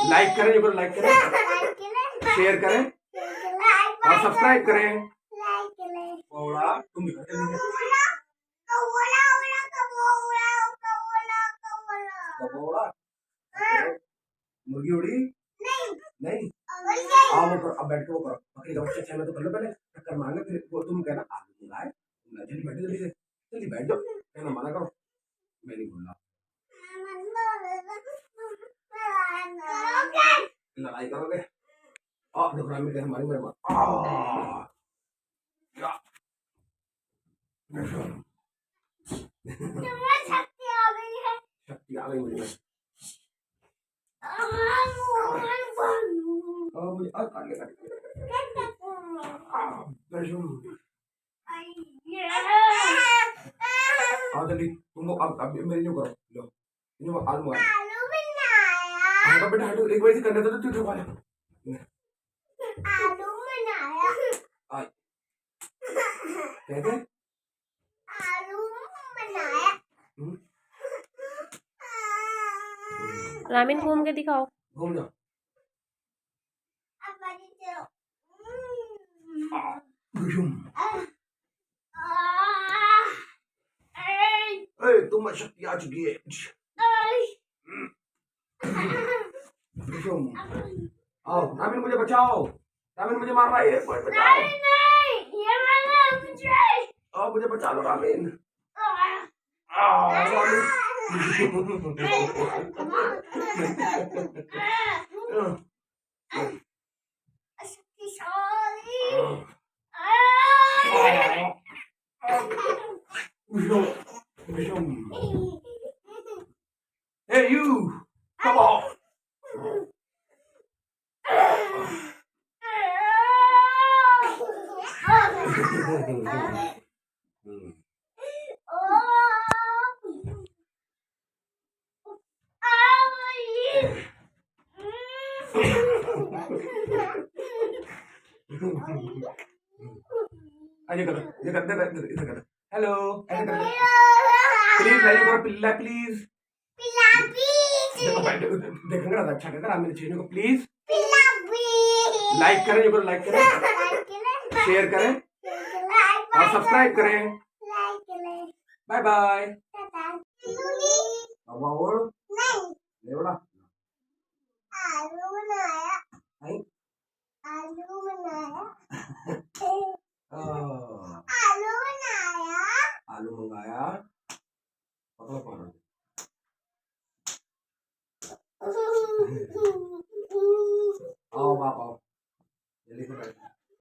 Like करें, जो like करें, शेयर करें और सब्सक्राइब करें। तुम भी मुर्गी उड़ी नहीं। आओ वो करो, अब बैठ के वो करो, बकरी का बच्चा चाहिए तो कर लो, पहले टक्कर मारना, फिर वो तुम कहना आलू मंगाए, जल्दी बैठो, जल्दी बैठ जाओ, कहना मना करो, मैं नहीं बोल रहा। लड़ाई करोगे देखो रामी कह हमारी मेरे शक्ति आ गई मुझे। मुझे जल्दी तुम अब मेरी जो करो, लो आलू बेटा हटो, एक बार से करने दो, तो वाले आलू बनाया कहते आलू बनाया। रामीन घूम के दिखाओ, घूम जाओ। तुम शक्ति आ चुकी है। आओ रामीन मुझे बचाओ, रामीन मुझे मार रहा है, बचाओ। नहीं, ये मारो मुझे। आओ मुझे बचा लो रामीन। Hey you, come on. Hello please like करो, पिल्ला प्लीज, देखेंगे ना अच्छा कहकर आप मेरे चैनल को प्लीज लाइक करें, जो लाइक करें, शेयर करें और सब्सक्राइब करें। Bye bye. आलू मंगाया, आओ बाप आओ, जल्दी से बैठ।